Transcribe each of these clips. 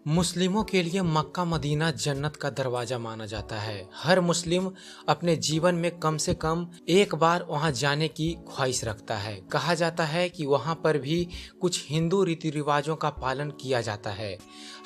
मुस्लिमों के लिए मक्का मदीना जन्नत का दरवाजा माना जाता है। हर मुस्लिम अपने जीवन में कम से कम एक बार वहां जाने की ख्वाहिश रखता है। कहा जाता है कि वहां पर भी कुछ हिंदू रीति रिवाजों का पालन किया जाता है,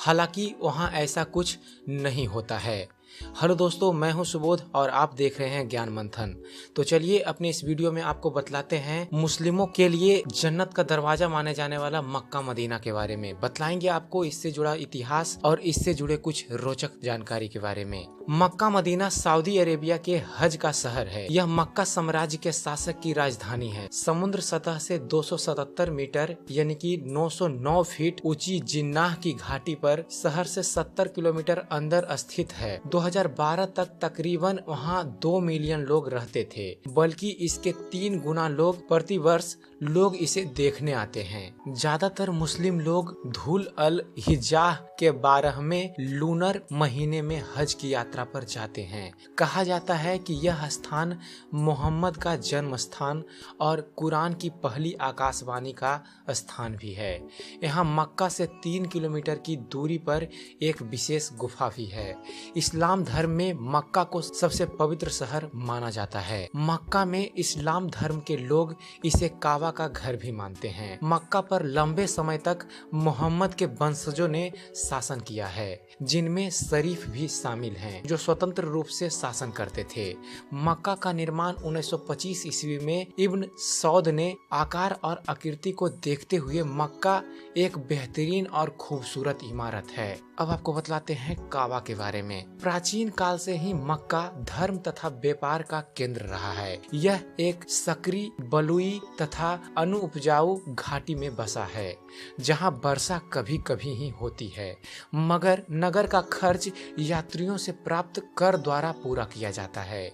हालांकि वहां ऐसा कुछ नहीं होता है। हेलो दोस्तों, मैं हूं सुबोध और आप देख रहे हैं ज्ञान मंथन। तो चलिए अपने इस वीडियो में आपको बतलाते हैं मुस्लिमों के लिए जन्नत का दरवाजा माने जाने वाला मक्का मदीना के बारे में। बतलाएंगे आपको इससे जुड़ा इतिहास और इससे जुड़े कुछ रोचक जानकारी के बारे में। मक्का मदीना सऊदी अरेबिया के हज का शहर है। यह मक्का साम्राज्य के शासक की राजधानी है। समुद्र सतह से 277 मीटर यानी कि 909 फीट ऊंची जिन्नाह की घाटी पर शहर से 70 किलोमीटर अंदर स्थित है। 2012 तक तकरीबन वहां 2 मिलियन लोग रहते थे, बल्कि इसके 3 गुना लोग प्रतिवर्ष लोग इसे देखने आते हैं। ज्यादातर मुस्लिम लोग धुल अल हिज्जाह के 12वें लूनर महीने में हज की यात्रा पर जाते हैं। कहा जाता है कि यह स्थान मोहम्मद का जन्म स्थान और कुरान की पहली आकाशवाणी का स्थान भी है। यहाँ मक्का से 3 किलोमीटर की दूरी पर एक विशेष गुफा भी है। इस्लाम धर्म में मक्का को सबसे पवित्र शहर माना जाता है। मक्का में इस्लाम धर्म के लोग इसे काबा का घर भी मानते हैं। मक्का पर लंबे समय तक मोहम्मद के वंशजों ने शासन किया है, जिनमें शरीफ भी शामिल हैं, जो स्वतंत्र रूप से शासन करते थे। मक्का का निर्माण 1925 ईस्वी में इब्न सौद ने आकार और आकृति को देखते हुए मक्का एक बेहतरीन और खूबसूरत इमारत है। अब आपको बतलाते हैं काबा के बारे में। प्राचीन काल से ही मक्का धर्म तथा व्यापार का केंद्र रहा है। यह एक सक्रिय बलुई तथा अनुपजाऊ घाटी में बसा है, जहां वर्षा कभी कभी ही होती है, मगर नगर का खर्च यात्रियों से प्राप्त कर द्वारा पूरा किया जाता है।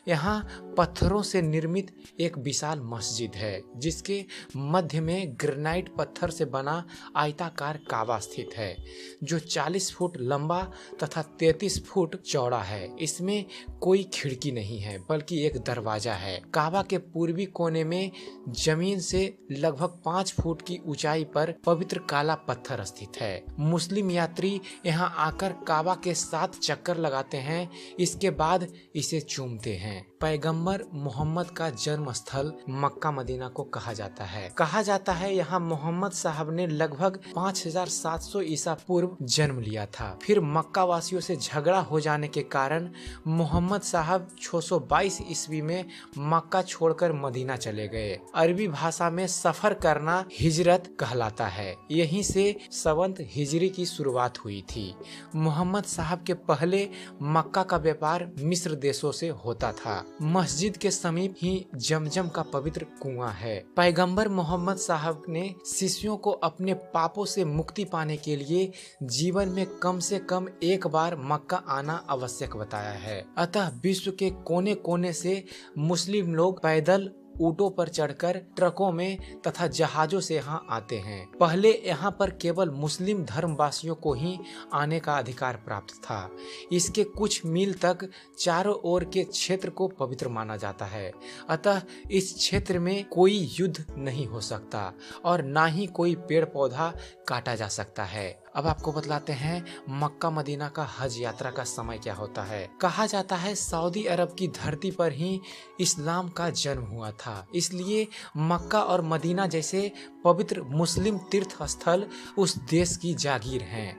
यहाँ पत्थरों से निर्मित एक विशाल मस्जिद है, जिसके मध्य में ग्रेनाइट पत्थर से बना आयताकार काबा स्थित है, जो 40 फुट लंबा तथा 33 फुट चौड़ा है। इसमें कोई खिड़की नहीं है, बल्कि एक दरवाजा है। काबा के पूर्वी कोने में जमीन से लगभग 5 फुट की ऊंचाई पर पवित्र काला पत्थर स्थित है। मुस्लिम यात्री यहाँ आकर काबा के 7 चक्कर लगाते हैं, इसके बाद इसे चूमते हैं। पैगंबर मोहम्मद का जन्म स्थल मक्का मदीना को कहा जाता है। कहा जाता है यहाँ मोहम्मद साहब ने लगभग 5700 ईसा पूर्व जन्म लिया था। फिर मक्का वासियों से झगड़ा हो जाने के कारण मोहम्मद साहब 622 ईस्वी में मक्का छोड़कर मदीना चले गए। अरबी भाषा में सफर करना हिजरत कहलाता है। यहीं से सवंत हिजरी की शुरुआत हुई थी। मोहम्मद साहब के पहले मक्का का व्यापार मिस्र देशों से होता था। मस्जिद के समीप ही जमजम का पवित्र कुआं है। पैगंबर मोहम्मद साहब ने शिष्यों को अपने पापों से मुक्ति पाने के लिए जीवन में कम से कम एक बार मक्का आना आवश्यक बताया है। अतः विश्व के कोने कोने से मुस्लिम लोग पैदल, ऊँटों पर चढ़कर, ट्रकों में तथा जहाजों से यहाँ आते हैं। पहले यहाँ पर केवल मुस्लिम धर्मवासियों को ही आने का अधिकार प्राप्त था। इसके कुछ मील तक चारों ओर के क्षेत्र को पवित्र माना जाता है। अतः इस क्षेत्र में कोई युद्ध नहीं हो सकता और ना ही कोई पेड़ पौधा काटा जा सकता है। अब आपको बतलाते हैं मक्का मदीना का हज यात्रा का समय क्या होता है। कहा जाता है सऊदी अरब की धरती पर ही इस्लाम का जन्म हुआ था, इसलिए मक्का और मदीना जैसे पवित्र मुस्लिम तीर्थ स्थल उस देश की जागीर हैं।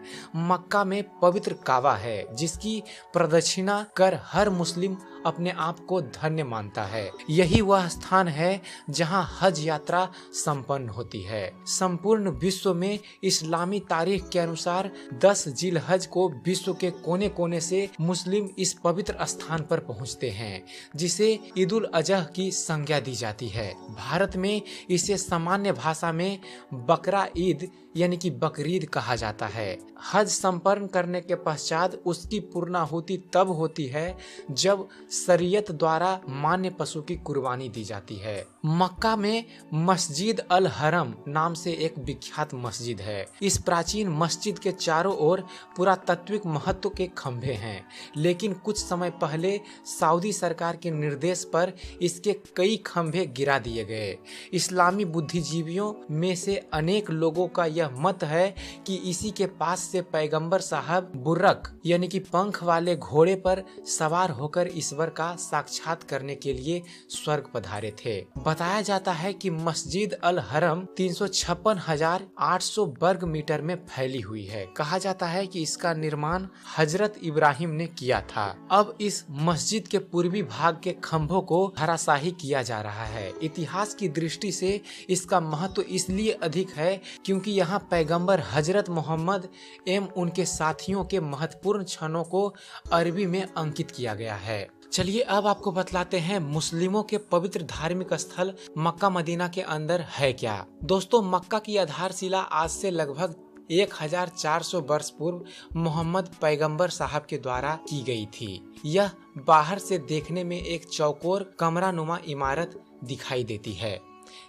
मक्का में पवित्र काबा है, जिसकी प्रदक्षिणा कर हर मुस्लिम अपने आप को धन्य मानता है। यही वह स्थान है जहां हज यात्रा संपन्न होती है। संपूर्ण विश्व में इस्लामी तारीख के अनुसार 10 जिलहज को विश्व के कोने कोने से मुस्लिम इस पवित्र स्थान पर पहुंचते हैं, जिसे ईद उल अजहा की संज्ञा दी जाती है। भारत में इसे सामान्य भाषा में बकरा ईद यानी कि बकरीद कहा जाता है। हज संपन्न करने के पश्चात उसकी पूर्णाहुति तब होती है जब शरीयत द्वारा मान्य पशु की कुर्बानी दी जाती है। मक्का में मस्जिद अल हरम नाम से एक विख्यात मस्जिद है। इस प्राचीन मस्जिद के चारों ओर पुरातात्विक महत्व के खंभे हैं, लेकिन कुछ समय पहले सऊदी सरकार के निर्देश पर इसके कई खंभे गिरा दिए गए। इस्लामी बुद्धिजीवियों में से अनेक लोगों का यह मत है कि इसी के पास से पैगंबर साहब बुर्रक यानी कि पंख वाले घोड़े पर सवार होकर ईश्वर का साक्षात करने के लिए स्वर्ग पधारे थे। बताया जाता है कि मस्जिद अल हरम 356,800 वर्ग मीटर में फैली हुई है। कहा जाता है कि इसका निर्माण हजरत इब्राहिम ने किया था। अब इस मस्जिद के पूर्वी भाग के खंभों को धराशाही किया जा रहा है। इतिहास की दृष्टि से इसका महत्व इसलिए अधिक है क्योंकि यहाँ पैगंबर हजरत मोहम्मद एवं उनके साथियों के महत्वपूर्ण क्षणों को अरबी में अंकित किया गया है। चलिए अब आपको बतलाते हैं मुस्लिमों के पवित्र धार्मिक स्थल मक्का मदीना के अंदर है क्या। दोस्तों, मक्का की आधारशिला आज से लगभग 1400 वर्ष पूर्व मोहम्मद पैगंबर साहब के द्वारा की गई थी। यह बाहर से देखने में एक चौकोर कमरानुमा इमारत दिखाई देती है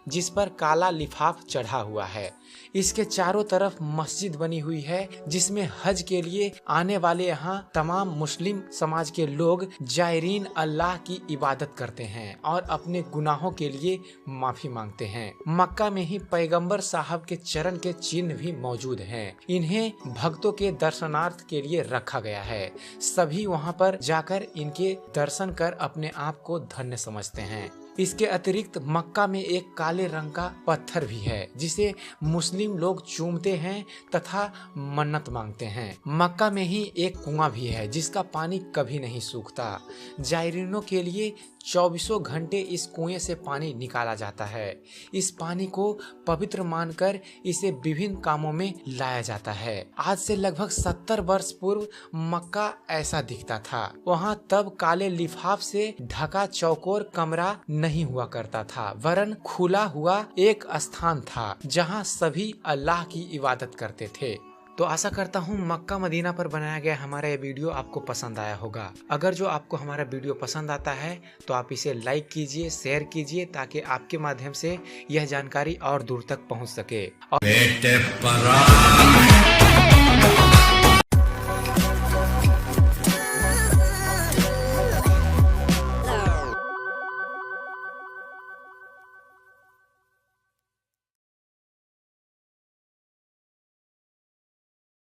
जिस पर काला लिफाफ चढ़ा हुआ है। इसके चारों तरफ मस्जिद बनी हुई है जिसमें हज के लिए आने वाले यहाँ तमाम मुस्लिम समाज के लोग जायरीन अल्लाह की इबादत करते हैं और अपने गुनाहों के लिए माफी मांगते हैं। मक्का में ही पैगंबर साहब के चरण के चिन्ह भी मौजूद हैं। इन्हें भक्तों के दर्शनार्थ के लिए रखा गया है। सभी वहाँ पर जाकर इनके दर्शन कर अपने आप को धन्य समझते हैं। इसके अतिरिक्त मक्का में एक काले रंग का पत्थर भी है जिसे मुस्लिम लोग चूमते हैं तथा मन्नत मांगते हैं। मक्का में ही एक कुआं भी है जिसका पानी कभी नहीं सूखता। जायरीनों के लिए 24 घंटे इस कुएं से पानी निकाला जाता है। इस पानी को पवित्र मानकर इसे विभिन्न कामों में लाया जाता है। आज से लगभग 70 वर्ष पूर्व मक्का ऐसा दिखता था। वहाँ तब काले लिफाफ से ढका चौकोर कमरा नहीं हुआ करता था, वरन खुला हुआ एक स्थान था जहाँ सभी अल्लाह की इबादत करते थे। तो आशा करता हूँ मक्का मदीना पर बनाया गया हमारा ये वीडियो आपको पसंद आया होगा। अगर जो आपको हमारा वीडियो पसंद आता है तो आप इसे लाइक कीजिए, शेयर कीजिए ताकि आपके माध्यम से यह जानकारी और दूर तक पहुँच सके।